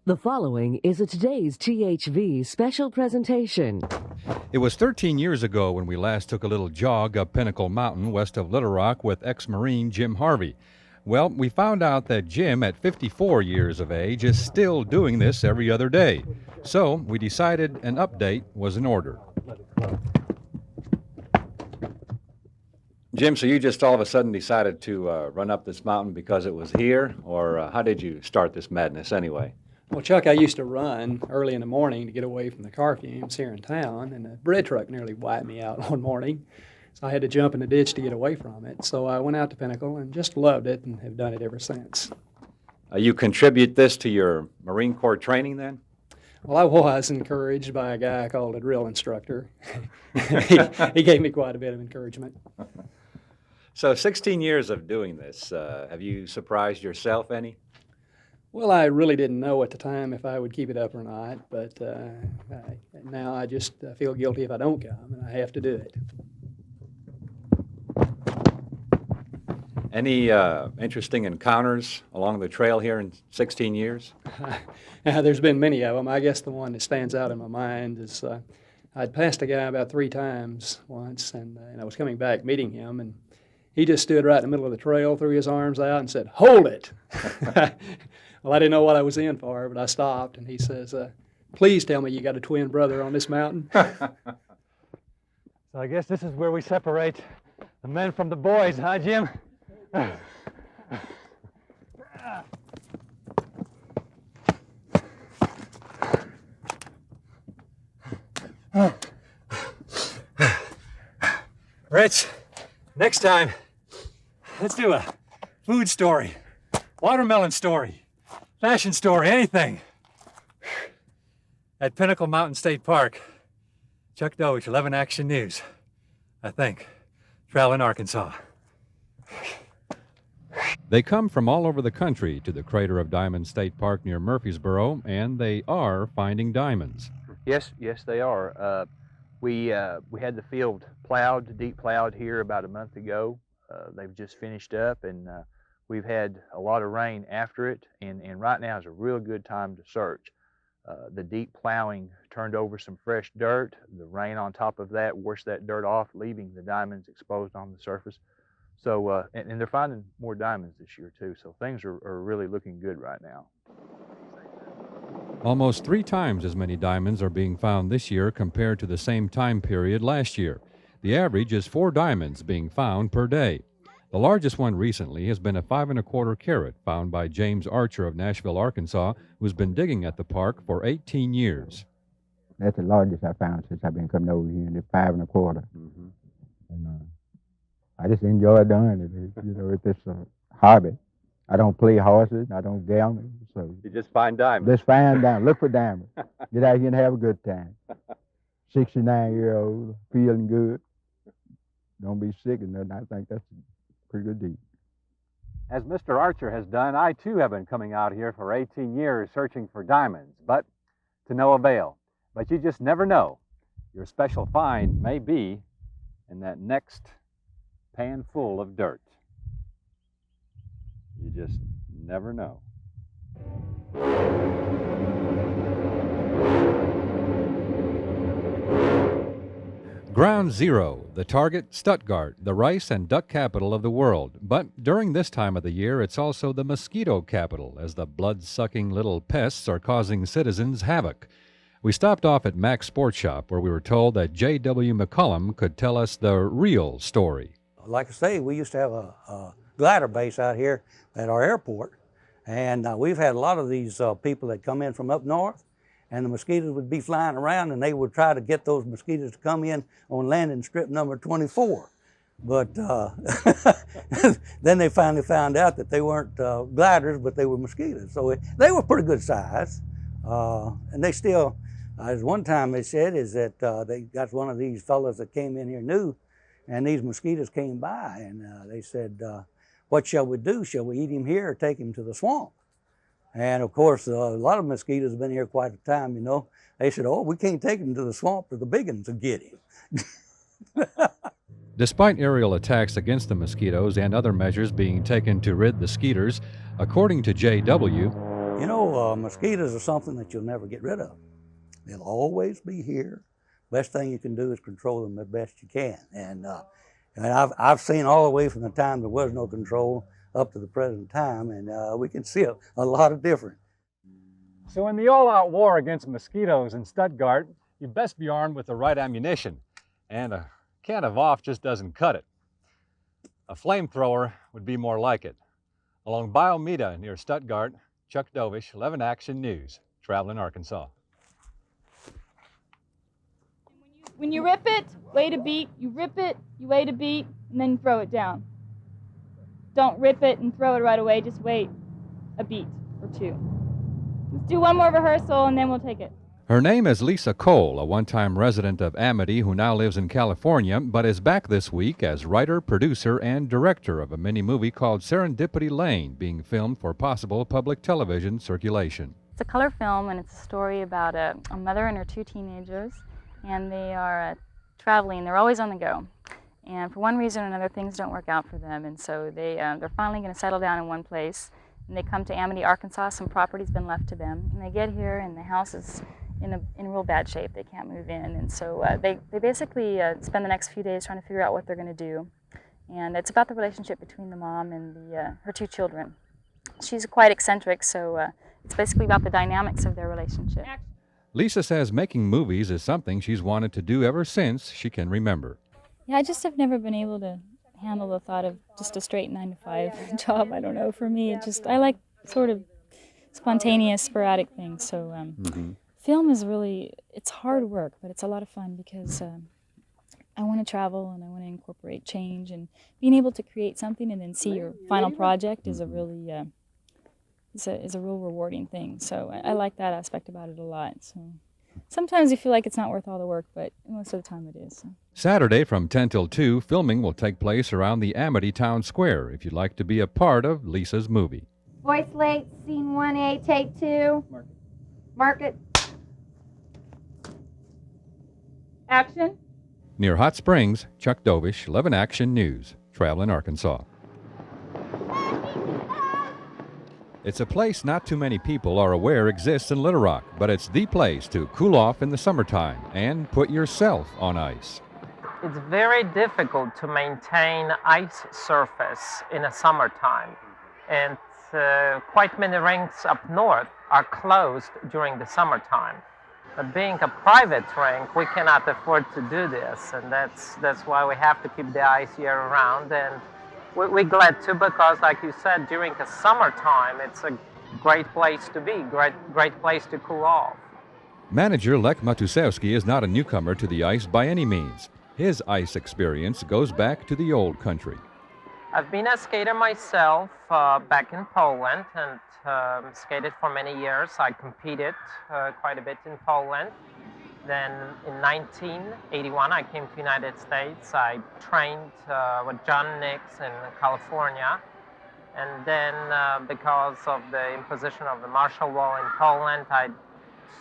The following is a Today's THV special presentation. It was 13 years ago when we last took a little jog up Pinnacle Mountain west of Little Rock with ex-Marine Jim Harvey. Well, we found out that Jim, at 54 years of age, is still doing this every other day. So we decided an update was in order. Jim, so you just all of a sudden decided to run up this mountain because it was here, or how did you start this madness anyway? Well, Chuck, I used to run early in the morning to get away from the car fumes here in town, and a bread truck nearly wiped me out one morning. So I had to jump in the ditch to get away from it. So I went out to Pinnacle and just loved it and have done it ever since. You contribute this to your Marine Corps training then? Well, I was encouraged by a guy called a drill instructor. He gave me quite a bit of encouragement. So 16 years of doing this, have you surprised yourself any? Well, I really didn't know at the time if I would keep it up or not, but now I just feel guilty if I don't come, and I have to do it. Any interesting encounters along the trail here in 16 years? There's been many of them. I guess the one that stands out in my mind is I'd passed a guy about 3 times once, and I was coming back meeting him, and he just stood right in the middle of the trail, threw his arms out, and said, "Hold it!" Well, I didn't know what I was in for, but I stopped, and he says, "Please tell me you got a twin brother on this mountain." So I guess this is where we separate the men from the boys, huh, Jim? Rich, next time, let's do a food story, watermelon story, fashion story, anything. At Pinnacle Mountain State Park, Chuck Dovish, 11 Action News, I think, Travelin, Arkansas. They come from all over the country to the Crater of Diamonds State Park near Murfreesboro, and they are finding diamonds. Yes, they are. We had the field plowed, deep plowed here about a month ago. They've just finished up, and we've had a lot of rain after it, and right now is a real good time to search. The deep plowing turned over some fresh dirt. The rain on top of that washed that dirt off, leaving the diamonds exposed on the surface. So, and they're finding more diamonds this year too, so things are really looking good right now. Almost 3 times as many diamonds are being found this year compared to the same time period last year. The average is 4 diamonds being found per day. The largest one recently has been a 5 1/4 carat found by James Archer of Nashville, Arkansas, who's been digging at the park for 18 years. That's the largest I found since I've been coming over here, and it's 5 1/4. Mm-hmm. And I just enjoy doing it. It's just a hobby. I don't play horses. I don't gamble. So You just find diamonds. just find diamonds. Look for diamonds. Get out here and have a good time. 69-year-old, feeling good. Don't be sick or nothing. I think that's a pretty good deal. As Mr. Archer has done, I too have been coming out here for 18 years searching for diamonds, but to no avail. But you just never know. Your special find may be in that next pan full of dirt. You just never know. Ground zero, the target, Stuttgart, the rice and duck capital of the world. But during this time of the year, it's also the mosquito capital, as the blood-sucking little pests are causing citizens havoc. We stopped off at Mac's Sports Shop, where we were told that J.W. McCullum could tell us the real story. Like I say, we used to have a glider base out here at our airport, and we've had a lot of these people that come in from up north, and the mosquitoes would be flying around, and they would try to get those mosquitoes to come in on landing strip number 24. But then they finally found out that they weren't gliders, but they were mosquitoes. So they were pretty good size, and they still, as one time they said, is that they got one of these fellows that came in here new, and these mosquitoes came by, and they said, what shall we do? Shall we eat him here or take him to the swamp? And of course, a lot of mosquitoes have been here quite a time, you know. They said, oh, we can't take him to the swamp or the big ones will get him. Despite aerial attacks against the mosquitoes and other measures being taken to rid the skeeters, according to J.W., You know, mosquitoes are something that you'll never get rid of. They'll always be here. Best thing you can do is control them the best you can. And I've seen all the way from the time there was no control up to the present time, and we can see a lot of difference. So in the all-out war against mosquitoes in Stuttgart, you'd best be armed with the right ammunition, and a can of off just doesn't cut it. A flamethrower would be more like it. Along Biomeda near Stuttgart, Chuck Dovish, 11 Action News, Travelin, Arkansas. When you rip it, wait a beat. You rip it, you wait a beat, and then you throw it down. Don't rip it and throw it right away. Just wait a beat or two. Let's do one more rehearsal, and then we'll take it. Her name is Lisa Cole, a one-time resident of Amity who now lives in California, but is back this week as writer, producer, and director of a mini-movie called Serendipity Lane, being filmed for possible public television circulation. It's a color film, and it's a story about a mother and her two teenagers, and they are traveling. They're always on the go. And for one reason or another, things don't work out for them, and so they're finally going to settle down in one place. And they come to Amity, Arkansas. Some property's been left to them, and they get here, and the house is in real bad shape. They can't move in, and so they basically spend the next few days trying to figure out what they're going to do. And it's about the relationship between the mom and her two children. She's quite eccentric, so it's basically about the dynamics of their relationship. Lisa says making movies is something she's wanted to do ever since she can remember. Yeah, I just have never been able to handle the thought of just a straight 9-to-5 job. I don't know, for me, I like sort of spontaneous, sporadic things. So film is really, it's hard work, but it's a lot of fun because I want to travel and I want to incorporate change, and being able to create something and then see your final project is a really, is a real rewarding thing. So I like that aspect about it a lot. So sometimes you feel like it's not worth all the work, but most of the time it is. So. Saturday from 10 till 2, filming will take place around the Amity Town Square if you'd like to be a part of Lisa's movie. Voice late, scene 1A, take 2. Mark it. Action. Near Hot Springs, Chuck Dovish, 11 Action News, Travelin, Arkansas. It's a place not too many people are aware exists in Little Rock, but it's the place to cool off in the summertime and put yourself on ice. It's very difficult to maintain ice surface in the summertime, and quite many rinks up north are closed during the summertime. But being a private rink, we cannot afford to do this, and that's why we have to keep the ice year-round. And we're glad to, because like you said, during the summertime, it's a great place to be, great place to cool off. Manager Lech Matusewski is not a newcomer to the ice by any means. His ice experience goes back to the old country. I've been a skater myself back in Poland, and skated for many years. I competed quite a bit in Poland. Then in 1981, I came to the United States. I trained with John Nix in California. And then because of the imposition of the martial law in Poland, I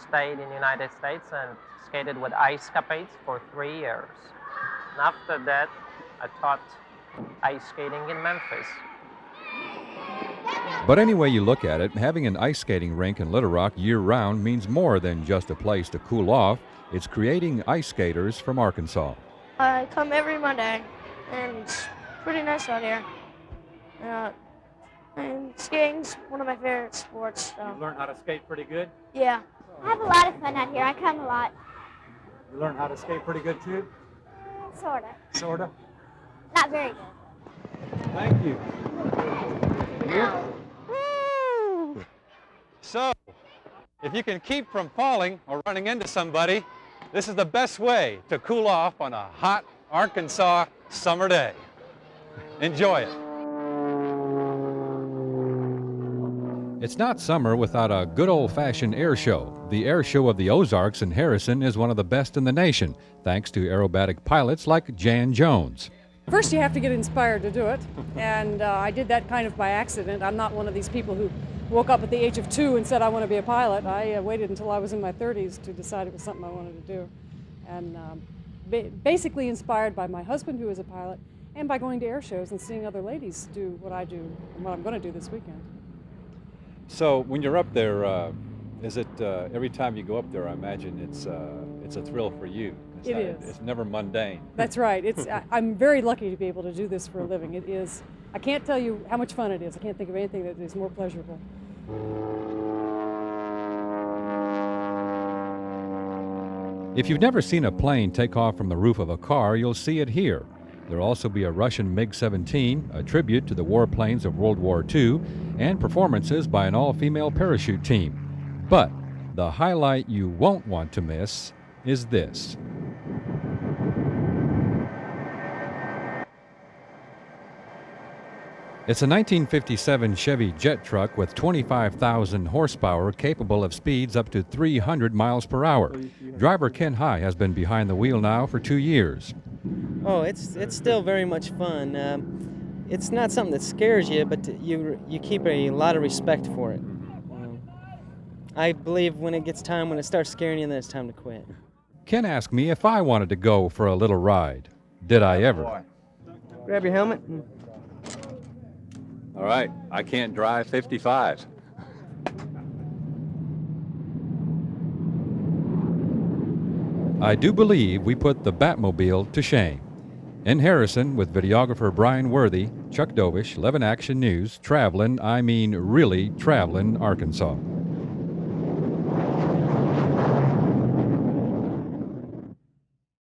stayed in the United States and skated with ice skates for 3 years. And after that, I taught ice skating in Memphis. But any way you look at it, having an ice skating rink in Little Rock year-round means more than just a place to cool off. It's creating ice skaters from Arkansas. I come every Monday, and it's pretty nice out here. And skating's one of my favorite sports. So. You learn how to skate pretty good? Yeah. I have a lot of fun out here. I come a lot. You learn how to skate pretty good too? Sorta. Sorta? Not very good. Thank you. So, if you can keep from falling or running into somebody, this is the best way to cool off on a hot Arkansas summer day. Enjoy it. It's not summer without a good old-fashioned air show. The air show of the Ozarks in Harrison is one of the best in the nation, thanks to aerobatic pilots like Jan Jones. First, you have to get inspired to do it, and I did that kind of by accident. I'm not one of these people who woke up at the age of 2 and said I want to be a pilot. I waited until I was in my 30s to decide it was something I wanted to do, and basically inspired by my husband, who is a pilot, and by going to air shows and seeing other ladies do what I do and what I'm going to do this weekend. So when you're up there, is it every time you go up there? I imagine it's a thrill for you. It is. It's never mundane. That's right. I'm very lucky to be able to do this for a living. It is. I can't tell you how much fun it is. I can't think of anything that is more pleasurable. If you've never seen a plane take off from the roof of a car, you'll see it here. There'll also be a Russian MiG-17, a tribute to the warplanes of World War II, and performances by an all-female parachute team. But the highlight you won't want to miss is this. It's a 1957 Chevy jet truck with 25,000 horsepower capable of speeds up to 300 miles per hour. Driver Ken High has been behind the wheel now for 2 years. Oh, it's still very much fun. It's not something that scares you, but you keep a lot of respect for it. I believe when it starts scaring you, then it's time to quit. Ken asked me if I wanted to go for a little ride. Did I ever? Grab your helmet. All right, I can't drive 55. I do believe we put the Batmobile to shame. In Harrison, with videographer Brian Worthy, Chuck Dovish, 11 Action News, Travelin, really Travelin, Arkansas.